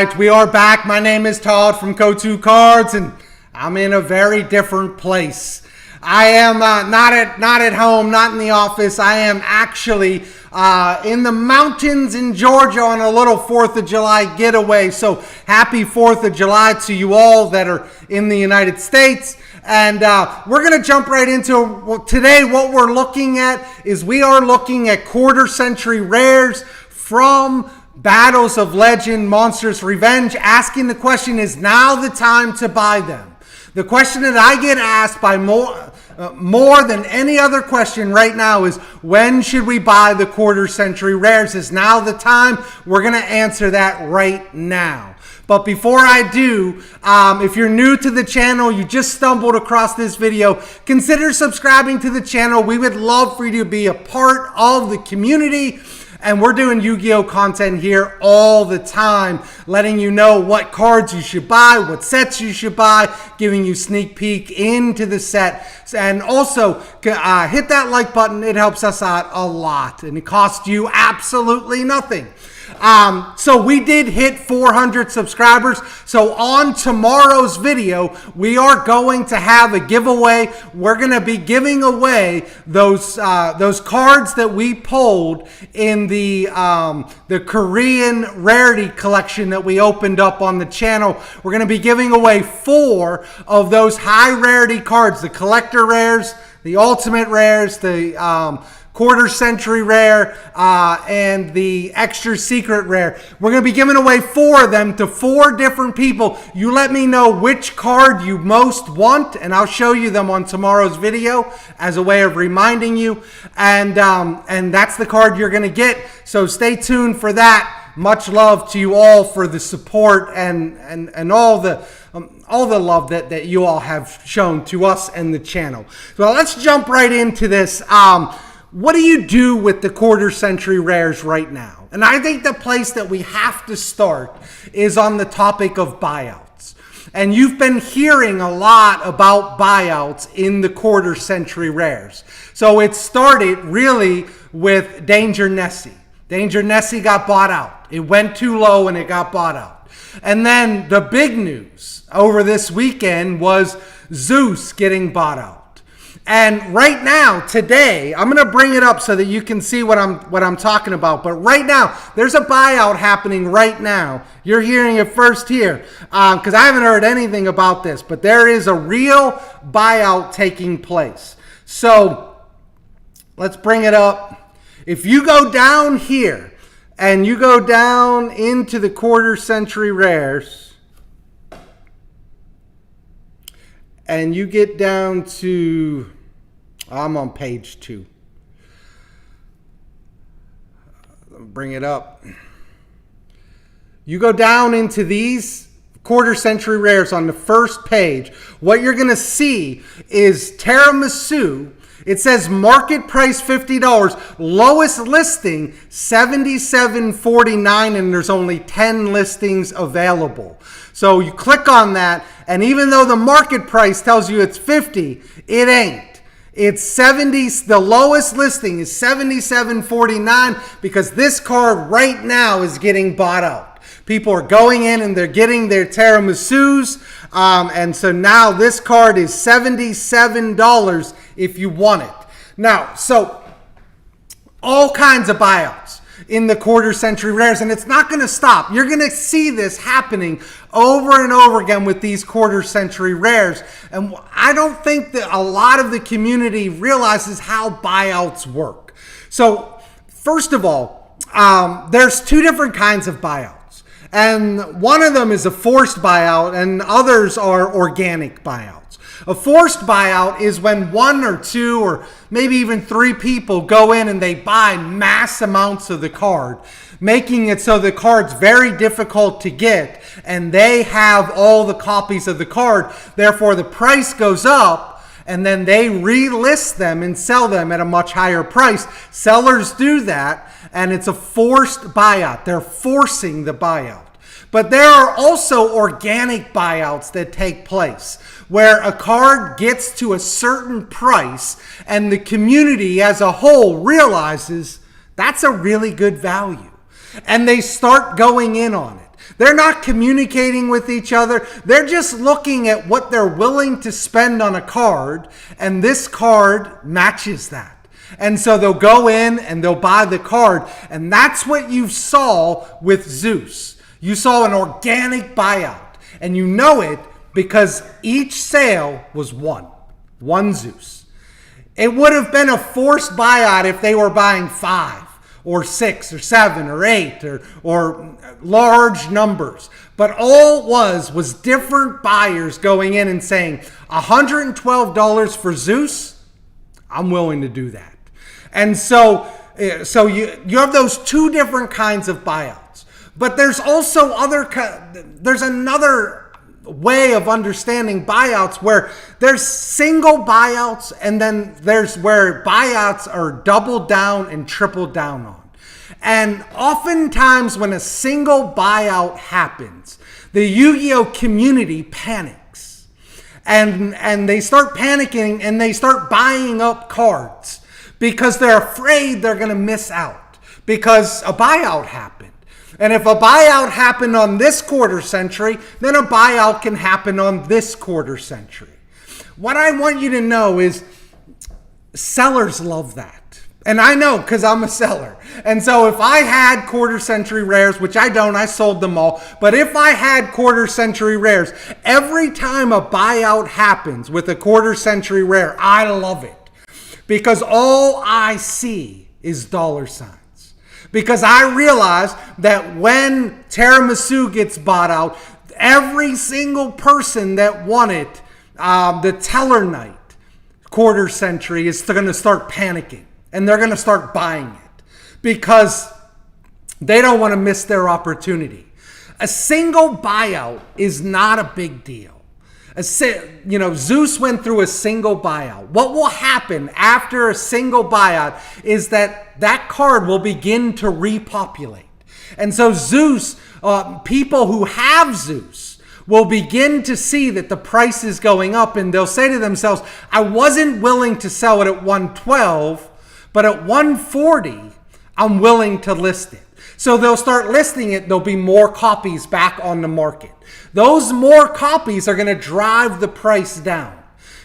right, we are back. My name is Todd from Go2 Cards, and I'm in a very different place. I am not at home, not in the office. I am actually in the mountains in Georgia on a little 4th of July getaway. So happy 4th of July to you all that are in the United States. And we're going to jump right into today. What we're looking at is we are looking at quarter century rares from Battles of Legend, Monstrous Revenge, asking the question, is now the time to buy them? The question that I get asked by more than any other question right now is, when should we buy the quarter century rares? Is now the time? We're going to answer that right now. But before I do, if you're new to the channel, you just stumbled across this video, consider subscribing to the channel. We would love for you to be a part of the community. And we're doing Yu-Gi-Oh content here all the time, letting you know what cards you should buy, what sets you should buy, giving you sneak peek into the set. And also, hit that like button. It helps us out a lot, and it costs you absolutely nothing. So we did hit 400 subscribers. So on tomorrow's video, we are going to have a giveaway. We're going to be giving away those cards that we pulled in the Korean rarity collection that we opened up on the channel. We're going to be giving away 4 of those high rarity cards, the collector rares, the ultimate rares, the quarter century rare, and the extra secret rare. We're going to be giving away 4 of them to 4 different people. You let me know which card you most want, and I'll show you them on tomorrow's video as a way of reminding you. And that's the card you're going to get. So stay tuned for that. Much love to you all for the support and all the love that you all have shown to us and the channel. So let's jump right into this. What do you do with the quarter century rares right now? And I think the place that we have to start is on the topic of buyouts. And you've been hearing a lot about buyouts in the quarter century rares. So it started really with Danger Nessie. Danger Nessie got bought out. It went too low and it got bought out. And then the big news over this weekend was Zeus getting bought out. And right now, today, I'm going to bring it up so that you can see what I'm talking about. But right now, there's a buyout happening right now. You're hearing it first here, because I haven't heard anything about this. But there is a real buyout taking place. So let's bring it up. If you go down here and you go down into the quarter century rares, and you get down to, I'm on page 2. Bring it up. You go down into these quarter century rares on the first page. What you're going to see is Tiramisu. It says market price $50, lowest listing $77.49, and there's only 10 listings available. So you click on that, and even though the market price tells you it's 50, it ain't. It's 70. The lowest listing is $77.49 because this card right now is getting bought out. People are going in and they're getting their Tiramisu's, and so now this card is $77 if you want it. Now, so all kinds of buyouts in the quarter century rares, and it's not going to stop. You're going to see this happening over and over again with these quarter century rares, and I don't think that a lot of the community realizes how buyouts work. So first of all, there's 2 different kinds of buyouts, and one of them is a forced buyout and others are organic buyouts. A forced buyout is when 1 or 2 or maybe even 3 people go in and they buy mass amounts of the card, making it so the card's very difficult to get, and they have all the copies of the card. Therefore, the price goes up, and then they relist them and sell them at a much higher price. Sellers do that, and it's a forced buyout. They're forcing the buyout. But there are also organic buyouts that take place where a card gets to a certain price and the community as a whole realizes that's a really good value. And they start going in on it. They're not communicating with each other. They're just looking at what they're willing to spend on a card, and this card matches that. And so they'll go in and they'll buy the card, and that's what you saw with Zeus. You saw an organic buyout, and you know it because each sale was one Zeus. It would have been a forced buyout if they were buying 5 or 6 or 7 or 8 or large numbers. But all it was different buyers going in and saying, $112 for Zeus, I'm willing to do that. And so you have those two different kinds of buyouts. But there's also there's another way of understanding buyouts where there's single buyouts, and then there's where buyouts are doubled down and tripled down on. And oftentimes when a single buyout happens, the Yu-Gi-Oh community panics. And they start panicking and they start buying up cards because they're afraid they're going to miss out because a buyout happened. And if a buyout happened on this quarter century, then a buyout can happen on this quarter century. What I want you to know is sellers love that. And I know because I'm a seller. And so if I had quarter century rares, which I don't, I sold them all. But if I had quarter century rares, every time a buyout happens with a quarter century rare, I love it. Because all I see is dollar signs. Because I realize that when Tiramisu gets bought out, every single person that wanted the Teller Knight quarter century is going to start panicking. And they're going to start buying it. Because they don't want to miss their opportunity. A single buyout is not a big deal. Zeus went through a single buyout. What will happen after a single buyout is that card will begin to repopulate. And so Zeus, people who have Zeus will begin to see that the price is going up, and they'll say to themselves, I wasn't willing to sell it at 112, but at 140, I'm willing to list it. So they'll start listing it. There'll be more copies back on the market. Those more copies are going to drive the price down.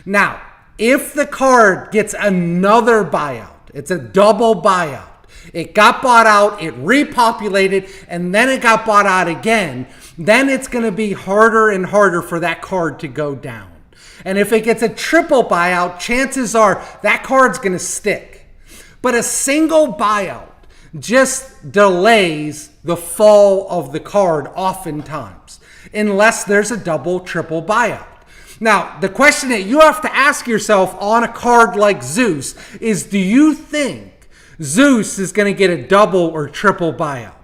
Now, if the card gets another buyout, it's a double buyout. It got bought out, it repopulated, and then it got bought out again. Then it's going to be harder and harder for that card to go down. And if it gets a triple buyout, chances are that card's going to stick. But a single buyout just delays the fall of the card oftentimes, unless there's a double, triple buyout. Now, the question that you have to ask yourself on a card like Zeus is, do you think Zeus is going to get a double or triple buyout?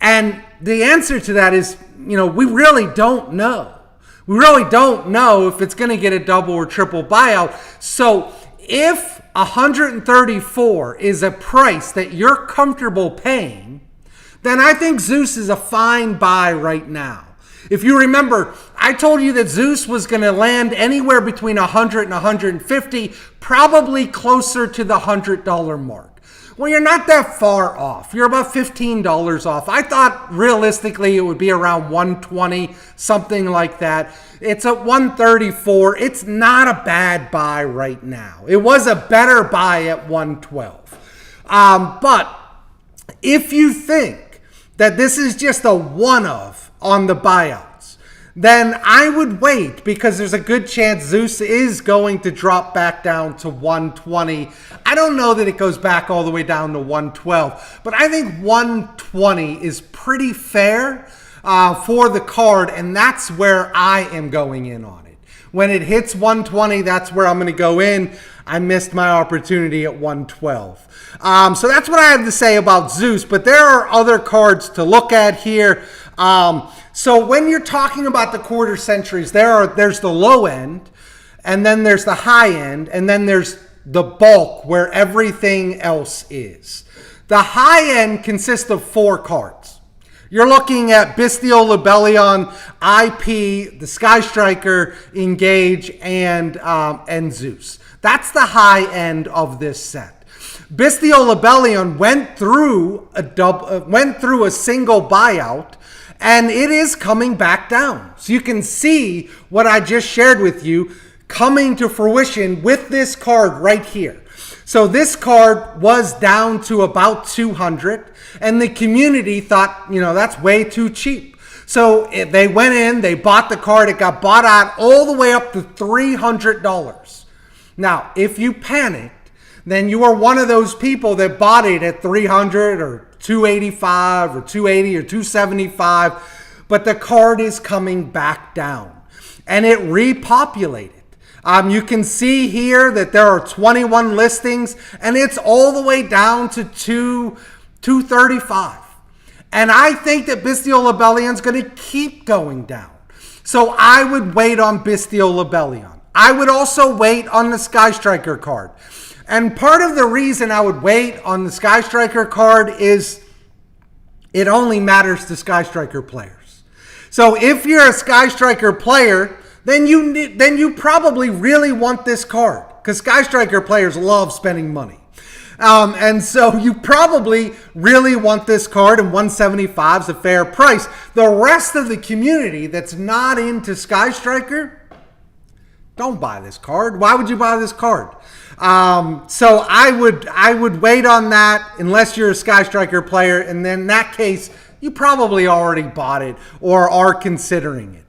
And the answer to that is, we really don't know. We really don't know if it's going to get a double or triple buyout. So if 134 is a price that you're comfortable paying, then I think Zeus is a fine buy right now. If you remember, I told you that Zeus was going to land anywhere between 100 and 150, probably closer to the $100 mark. Well, you're not that far off. You're about $15 off. I thought realistically it would be around 120, something like that. It's at 134. It's not a bad buy right now. It was a better buy at 112. But if you think that this is just a one-of on the buyouts, then I would wait, because there's a good chance Zeus is going to drop back down to 120. I don't know that it goes back all the way down to 112, but I think 120 is pretty fair for the card, and that's where I am going in on it. When it hits 120, that's where I'm going to go in. I missed my opportunity at 112. So that's what I have to say about Zeus, but there are other cards to look at here. So when you're talking about the quarter centuries, there's the low end, and then there's the high end, and then there's the bulk where everything else is. The high end consists of 4 cards. You're looking at Bestial Libellion, IP, the Sky Striker, Engage, and Zeus. That's the high end of this set. Bestial Rebellion went through a single buyout, and it is coming back down. So you can see what I just shared with you coming to fruition with this card right here. So this card was down to about 200, and the community thought, that's way too cheap. So they went in, they bought the card, it got bought out all the way up to $300. Now, if you panicked, then you are one of those people that bought it at 300 or 285 or 280 or 275, but the card is coming back down, and it repopulated. You can see here that there are 21 listings, and it's all the way down to 235. And I think that Bestial Rebellion is going to keep going down. So I would wait on Bestial Rebellion. I would also wait on the Sky Striker card. And part of the reason I would wait on the Sky Striker card is it only matters to Sky Striker players. So if you're a Sky Striker player, then you probably really want this card, because Sky Striker players love spending money. And so you probably really want this card, and 175 is a fair price. The rest of the community that's not into Sky Striker, don't buy this card. Why would you buy this card? So I would wait on that unless you're a Sky Striker player, and then in that case, you probably already bought it or are considering it.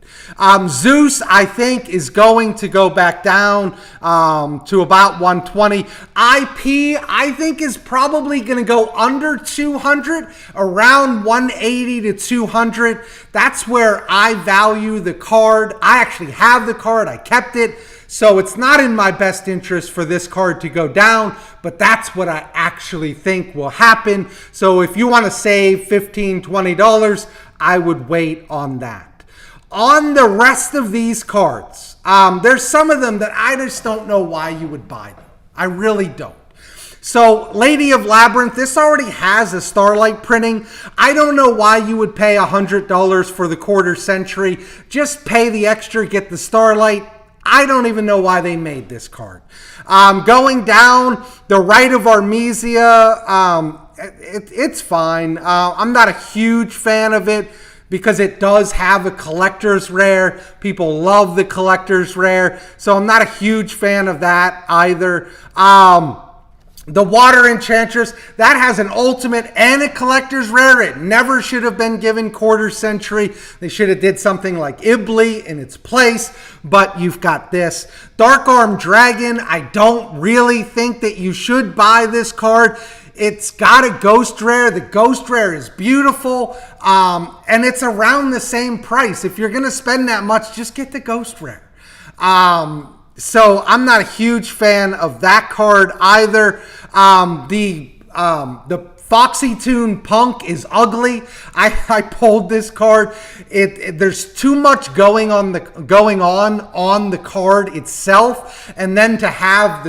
Zeus, I think, is going to go back down to about 120. IP, I think, is probably going to go under 200, around 180 to 200. That's where I value the card. I actually have the card. I kept it. So it's not in my best interest for this card to go down, but that's what I actually think will happen. So if you want to save $15, $20, I would wait on that. On the rest of these cards, there's some of them that I just don't know why you would buy them. I really don't. So Lady of Labyrinth, this already has a Starlight printing. I don't know why you would pay $100 for the quarter century. Just pay the extra, get the Starlight. I don't even know why they made this card. Going down, the Rite of Armisia, it's fine. I'm not a huge fan of it, because it does have a collector's rare. People love the collector's rare. So I'm not a huge fan of that either. The Water Enchantress, that has an ultimate and a collector's rare. It never should have been given quarter century. They should have did something like Ibli in its place, but you've got this. Dark Arm Dragon, I don't really think that you should buy this card. It's got a ghost rare. The ghost rare is beautiful, and it's around the same price. If you're going to spend that much, just get the ghost rare. So I'm not a huge fan of that card either. The Foxy Toon Punk is ugly. I pulled this card. There's too much going on the card itself, and then to have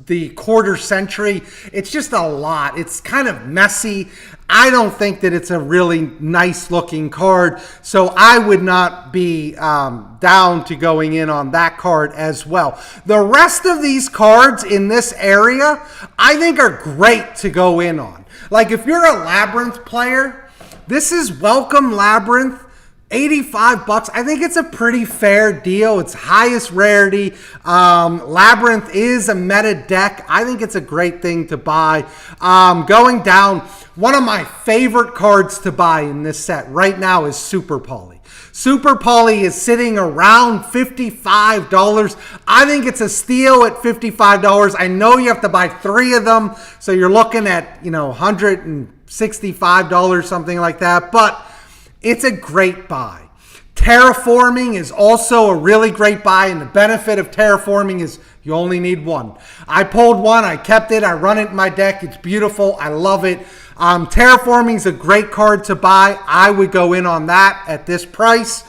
the quarter century, it's just a lot. It's kind of messy. I don't think that it's a really nice looking card, so I would not be down to going in on that card as well. The rest of these cards in this area, I think, are great to go in on. Like if you're a Labyrinth player, this is Welcome Labyrinth. $85. I think it's a pretty fair deal. It's highest rarity. Labyrinth is a meta deck. I think it's a great thing to buy. Going down, one of my favorite cards to buy in this set right now is Super Poly. Super Poly is sitting around $55. I think it's a steal at $55. I know you have to buy 3 of them, so you're looking at, $165, something like that, but it's a great buy. Terraforming is also a really great buy, and the benefit of Terraforming is you only need one. I pulled one, I kept it, I run it in my deck. It's beautiful, I love it. Terraforming is a great card to buy. I would go in on that at this price.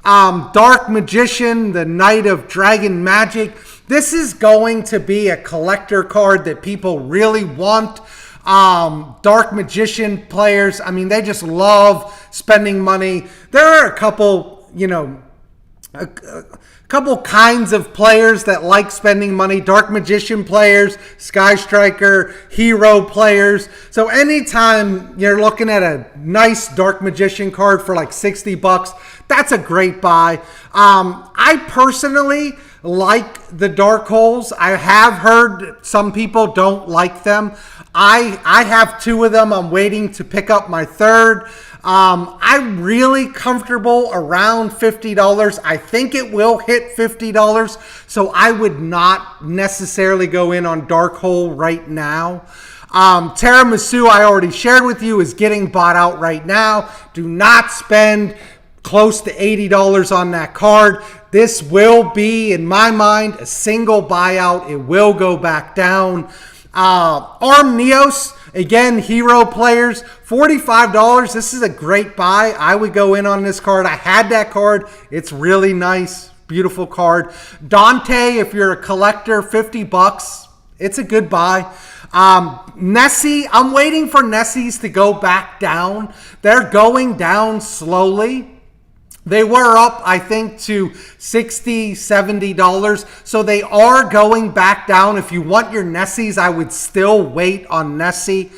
Dark Magician, the Knight of Dragon Magic. This is going to be a collector card that people really want. Dark Magician players, I mean, they just love spending money. There are a couple, a couple kinds of players that like spending money: Dark Magician players, Sky Striker, Hero players. So anytime you're looking at a nice Dark Magician card for like 60 bucks, that's a great buy. I personally like the Dark Holes. I have heard some people don't like them. I have 2 of them. I'm waiting to pick up my 3rd. I'm really comfortable around $50. I think it will hit $50, so I would not necessarily go in on Dark Hole right now. Tiramisu, I already shared with you, is getting bought out right now. Do not spend close to $80 on that card. This will be, in my mind, a single buyout. It will go back down. Arm Neos, again, Hero players, $45. This is a great buy. I would go in on this card. I had that card. It's really nice, beautiful card. Dante, if you're a collector, 50 bucks. It's a good buy. Nessie, I'm waiting for Nessies to go back down. They're going down slowly. They were up, I think, to $60, $70. So they are going back down. If you want your Nessies, I would still wait on Nessie.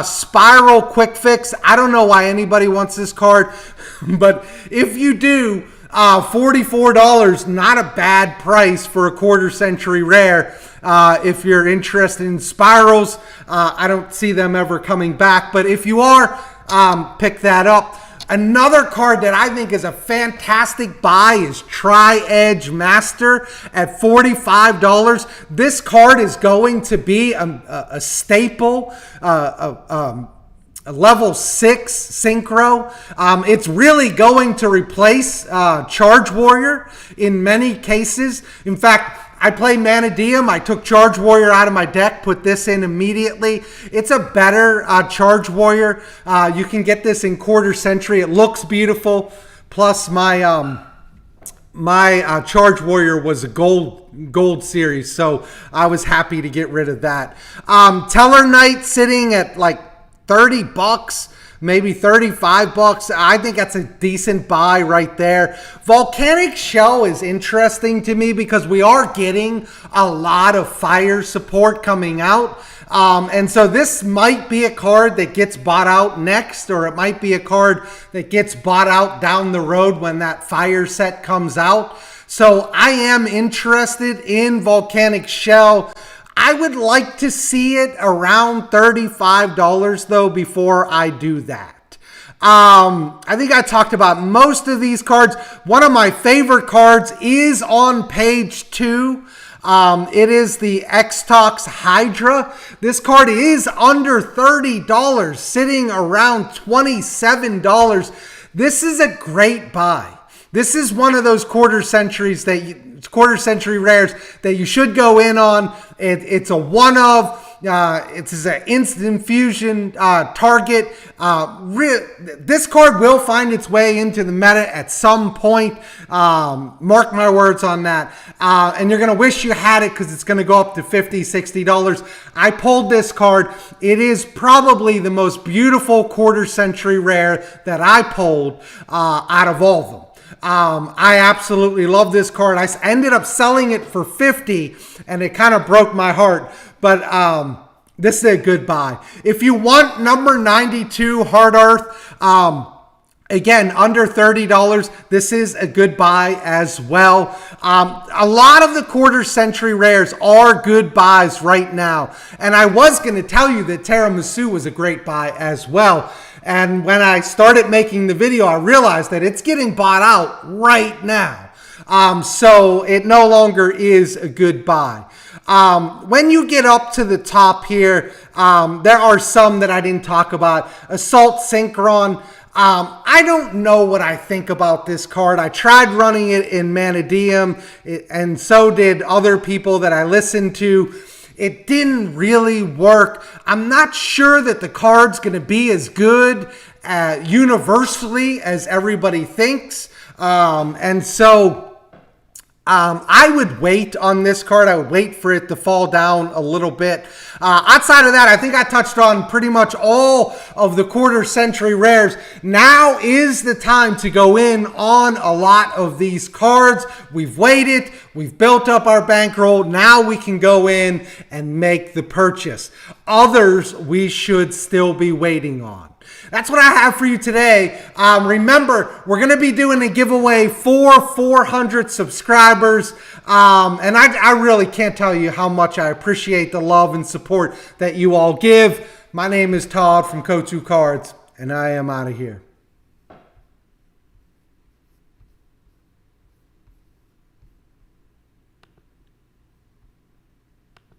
Spiral Quick Fix. I don't know why anybody wants this card, but if you do, $44, not a bad price for a quarter century rare. If you're interested in spirals, I don't see them ever coming back, but if you are, pick that up. Another card that I think is a fantastic buy is Tri-Edge Master at $45. This card is going to be a staple, a level 6 synchro. It's really going to replace Charge Warrior in many cases. In fact, I play Manadium. I took Charge Warrior out of my deck, put this in immediately. It's a better Charge Warrior. You can get this in quarter century. It looks beautiful. Plus, my Charge Warrior was a gold series, so I was happy to get rid of that. Teller Knight sitting at like 30 bucks. Maybe 35 bucks. I think that's a decent buy right there. Volcanic Shell is interesting to me because we are getting a lot of fire support coming out. And so this might be a card that gets bought out next, or it might be a card that gets bought out down the road when that fire set comes out. So I am interested in Volcanic Shell. I would like to see it around $35 though before I do that. I think I talked about most of these cards. One of my favorite cards is on page 2. It is the X-Tox Hydra. This card is under $30, sitting around $27. This is a great buy. This is one of those quarter century rares that you should go in on. It's a one of. It's an instant fusion target. This card will find its way into the meta at some point. Mark my words on that. And you're going to wish you had it because it's going to go up to $50, $60. I pulled this card. It is probably the most beautiful quarter century rare that I pulled out of all of them. I absolutely love this card. I ended up selling it for $50 and it kind of broke my heart, but this is a good buy. If you want number 92 Hard Earth, again, under $30, this is a good buy as well. A lot of the quarter century rares are good buys right now, and I was going to tell you that Tiramisu was a great buy as well. And when I started making the video, I realized that it's getting bought out right now. So it no longer is a good buy. When you get up to the top here, there are some that I didn't talk about. Assault Synchron. I don't know what I think about this card. I tried running it in Manadium, and so did other people that I listened to. It didn't really work. I'm not sure that the card's going to be as good universally as everybody thinks. And so I would wait on this card. I would wait for it to fall down a little bit. Outside of that, I think I touched on pretty much all of the quarter century rares. Now is the time to go in on a lot of these cards. We've waited. We've built up our bankroll. Now we can go in and make the purchase. Others we should still be waiting on. That's what I have for you today. Remember, we're going to be doing a giveaway for 400 subscribers. And I really can't tell you how much I appreciate the love and support that you all give. My name is Todd from Go2 Cards, and I am out of here.